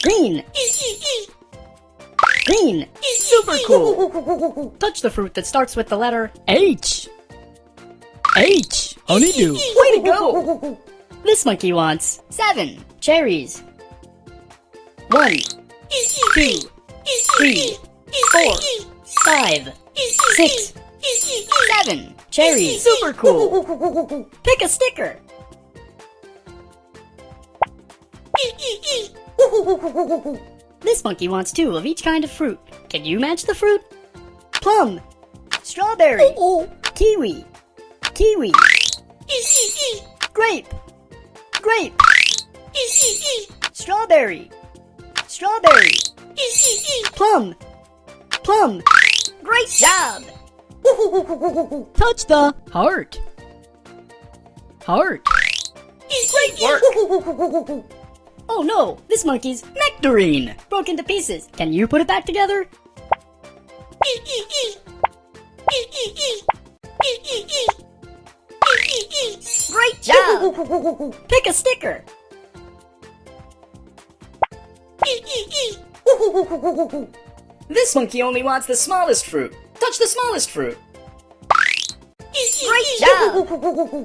Green. Green. Super cool. Touch the fruit that starts with the letter H. H. Honeydew. Way to go! This monkey wants 7 cherries. 1, 2, 3, 4, 5, 6, 7 cherries. Super cool. Pick a sticker. This monkey wants 2 of each kind of fruit. Can you match the fruit? Plum. Strawberry. Kiwi. Kiwi. Grape. Grape. Strawberry. Strawberry. Plum. Plum. Great job! Touch the heart. Heart. Great work! Oh no, this monkey's nectarine broke into pieces. Can you put it back together? Great job! Pick a sticker. This monkey only wants the smallest fruit. Touch the smallest fruit. Great job!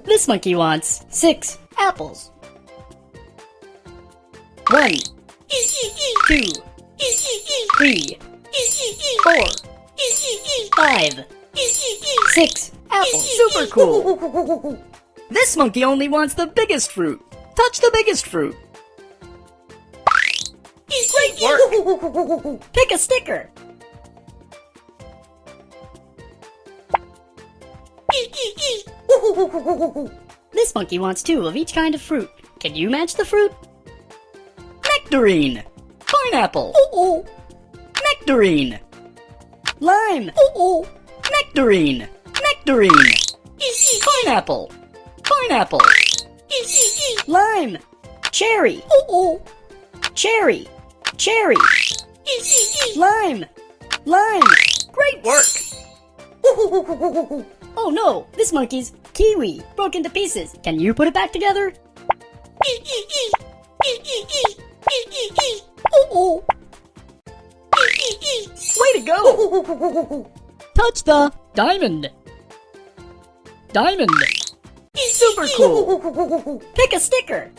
This monkey wants 6 apples. 1, 2, 3, 4, 5, 6 apples. Super cool! This monkey only wants the biggest fruit. Touch the biggest fruit. Great work! Pick a sticker. This monkey wants 2 of each kind of fruit. Can you match the fruit? Nectarine. Pineapple. Nectarine. Lime. Nectarine. Nectarine. Pineapple. Pineapple. Lime. Cherry. Cherry. Cherry. Lime. Lime. Great work! Oh no, this monkey's kiwi broke into pieces. Can you put it back together? Way to go! Touch the diamond. Diamond. Super cool! Pick a sticker.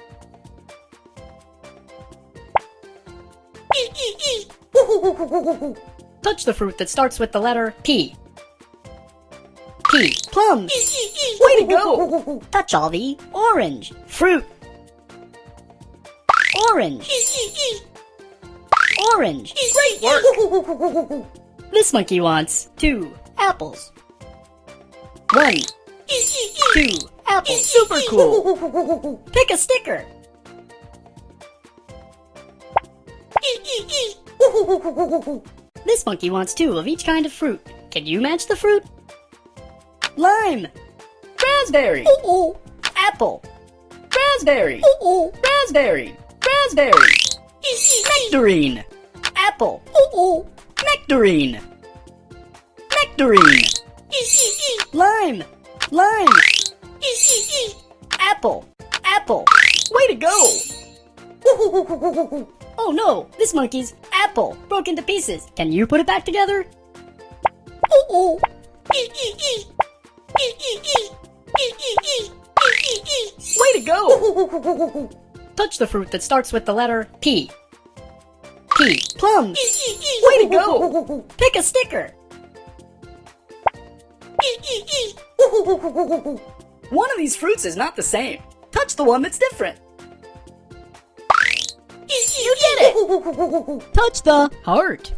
Touch the fruit that starts with the letter P. P. Plum. Way to go! Touch all the orange fruit. Orange. Orange. Great work! This monkey wants 2 apples. 1, 2 apples. Super cool! Pick a sticker. This monkey wants 2 of each kind of fruit. Can you match the fruit? Lime. Raspberry. Apple. Raspberry. Raspberry. Raspberry. Nectarine. Apple. Nectarine. Nectarine. Lime. Lime. Apple. Apple. Way to go! Oh no, this monkey's apple broke into pieces. Can you put it back together? Way to go! Touch the fruit that starts with the letter P. P. Plum. Way to go! Pick a sticker. One of these fruits is not the same. Touch the one that's different. You did it! Touch the heart.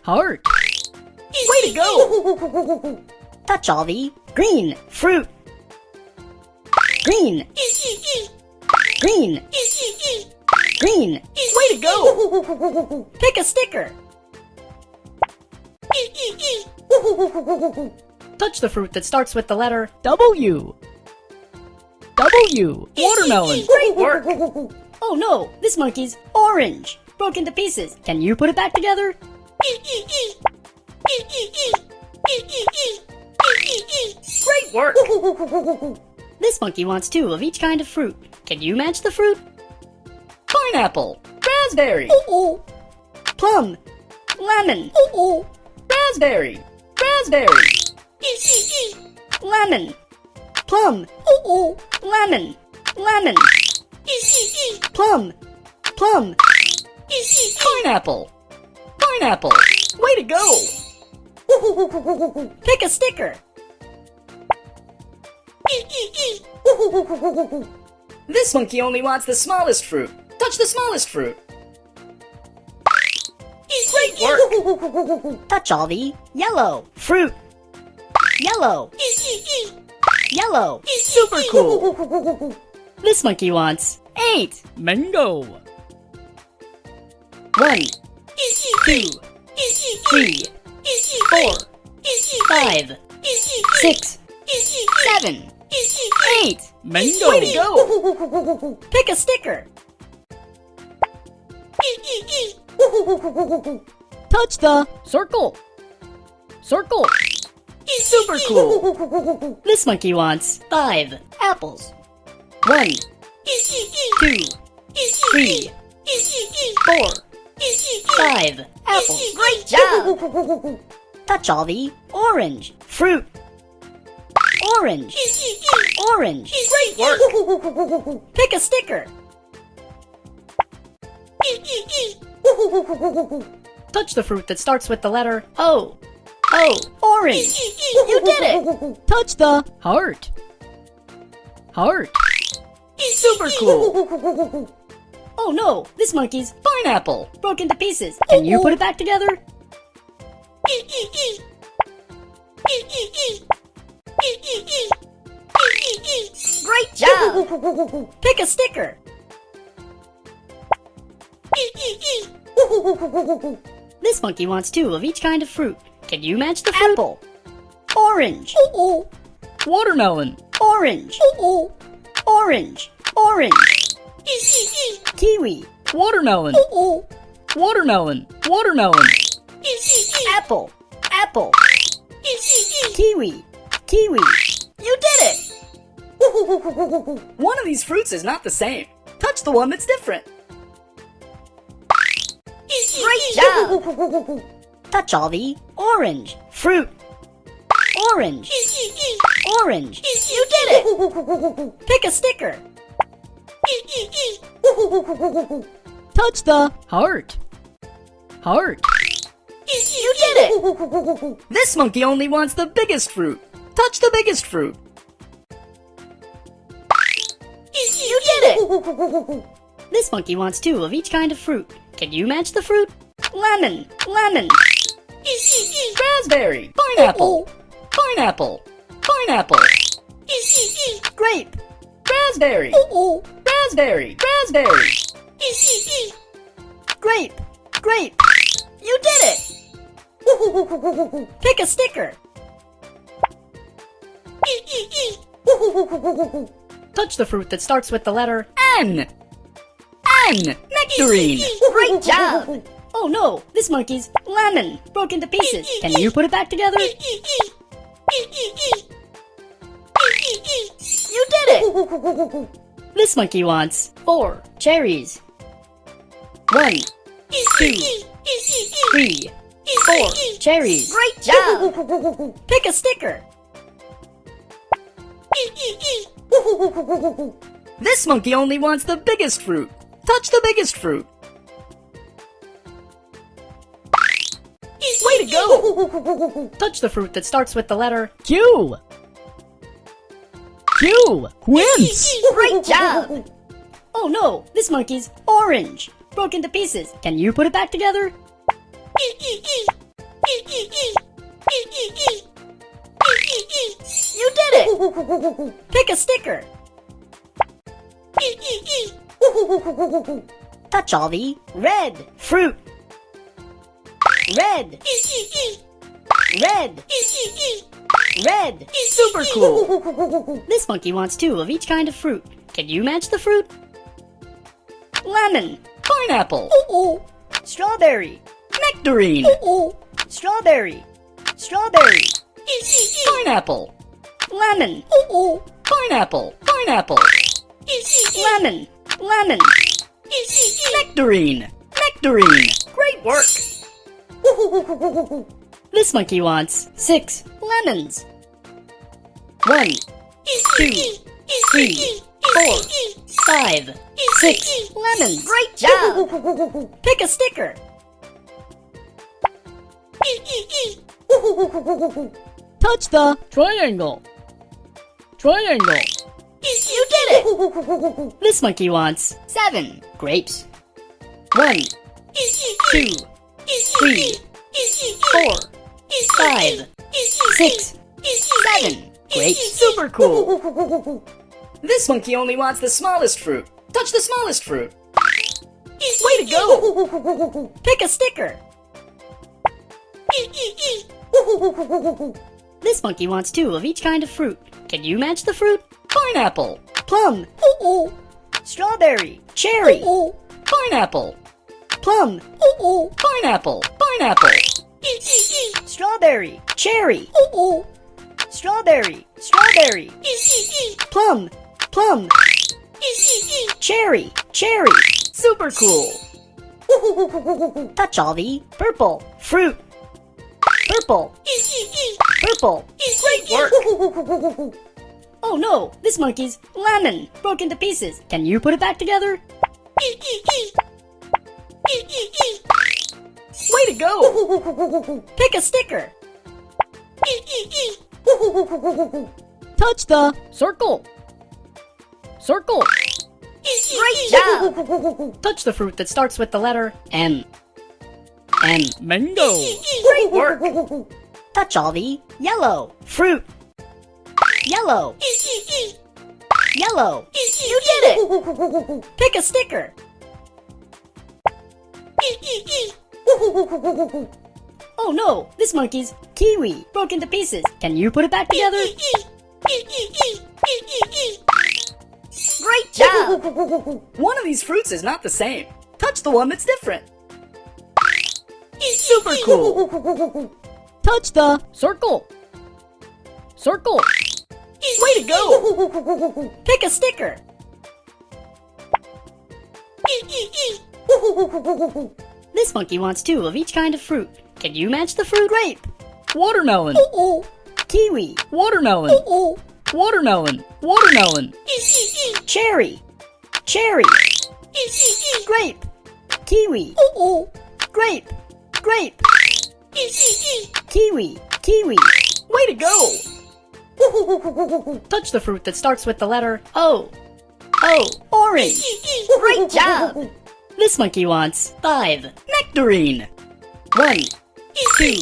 Heart. Way to go! Touch all the green fruit. Green. Green. Green. Way to go! Pick a sticker. Touch the fruit that starts with the letter W. W. Watermelon. Great work! Oh no, this monkey's orange broke into pieces. Can you put it back together? Great work! This monkey wants 2 of each kind of fruit. Can you match the fruit? Pineapple. raspberry, plum, lemon, raspberry, raspberry, lemon, plum, lemon, lemon, plum, plum, pineapple, pineapple. Way to go! Pick a sticker. This monkey only wants the smallest fruit. Touch the smallest fruit. Great work! Touch all the yellow fruit. Yellow. Yellow. Super cool. This monkey wants 8. Mango. 1, 2, 3, 4, 5, 6, 7, 8. Mango. Way to go! Pick a sticker. Touch the circle. Circle. Super cool. This monkey wants 5 apples. 1, 2, 3, 4, 5 apples. Great job! Touch all the orange fruit. Orange. Orange. Great work! Pick a sticker. Touch the fruit that starts with the letter O. O. Orange. You did it! Touch the heart. Heart. Super cool! Oh no, this monkey's pineapple broke into pieces. Can you put it back together? Great job! Pick a sticker. This monkey wants 2 of each kind of fruit. Can you match the fruit? Apple. Orange. Watermelon. Orange. Orange. Orange. Kiwi. Watermelon. Watermelon. Watermelon. Apple. Apple. Kiwi. Kiwi. You did it! One of these fruits is not the same. Touch the one that's different. Great job! Touch all the orange fruit. Orange. Orange. You did it! Pick a sticker. Touch the heart. Heart. You did it! This monkey only wants the biggest fruit. Touch the biggest fruit. You did it! This monkey wants 2 of each kind of fruit. Can you match the fruit? Lemon. Lemon. Raspberry. Pineapple. Pineapple. Pineapple. Grape. Raspberry. Raspberry. Raspberry. Grape. Grape. You did it! Pick a sticker. Touch the fruit that starts with the letter N. N. Nectarine. Great job! Oh no, this monkey's lemon broke into pieces. Can you put it back together? You did it! This monkey wants 4 cherries. 1, 2, 3, 4 cherries. Great job! Pick a sticker. This monkey only wants the biggest fruit. Touch the biggest fruit. Way to go! Touch the fruit that starts with the letter Q. Q. Quince. Great job! Oh no, this monkey's orange broke into pieces. Can you put it back together? You did it! Pick a sticker. Touch all the red fruit. Red. Red. Red. Super cool. This monkey wants 2 of each kind of fruit. Can you match the fruit? Lemon. Pineapple. Strawberry. Nectarine. Strawberry. Strawberry. Pineapple. Lemon. Pineapple. Pineapple. Lemon. Lemon. Nectarine. Nectarine. Great work. This monkey wants 6 lemons. 1, 2, 3, 4, 5, 6 lemons. Great job. Pick a sticker. Touch the triangle. Triangle. You did it. This monkey wants 7 grapes. 1, 2, 3, 4, 5, 6, 7 grapes. Super cool. This monkey only wants the smallest fruit. Touch the smallest fruit. Way to go. Pick a sticker. This monkey wants 2 of each kind of fruit. Can you match the fruit? Pineapple. Plum. Strawberry. Cherry. Pineapple. Plum. Pineapple. Pineapple. Strawberry. Cherry. Strawberry. Strawberry. Plum. Plum. Cherry. Cherry. Super cool. Touch all the purple fruit. Purple. Purple. Great work. Oh no, this monkey's lemon broke into pieces. Can you put it back together? Way to go. Pick a sticker. Touch the circle. Circle. Great job. Touch the fruit that starts with the letter M. M. Mango. Great work. Touch all the yellow fruit. Yellow. Yellow. You did it. Pick a sticker. Oh no, this monkey's kiwi broke into pieces. Can you put it back together? Great job. One of these fruits is not the same. Touch the one that's different. Super cool. Touch the circle. Circle. Way to go. Pick a sticker. This monkey wants 2 of each kind of fruit. Can you match the fruit? Grape. Watermelon. Kiwi. Watermelon. Watermelon. Watermelon. Cherry. Cherry. Grape. Kiwi. Grape. Grape. Kiwi. Kiwi. Way to go. Touch the fruit that starts with the letter O. O. Orange. Great job. This monkey wants 5. Nectarine. 1, 2,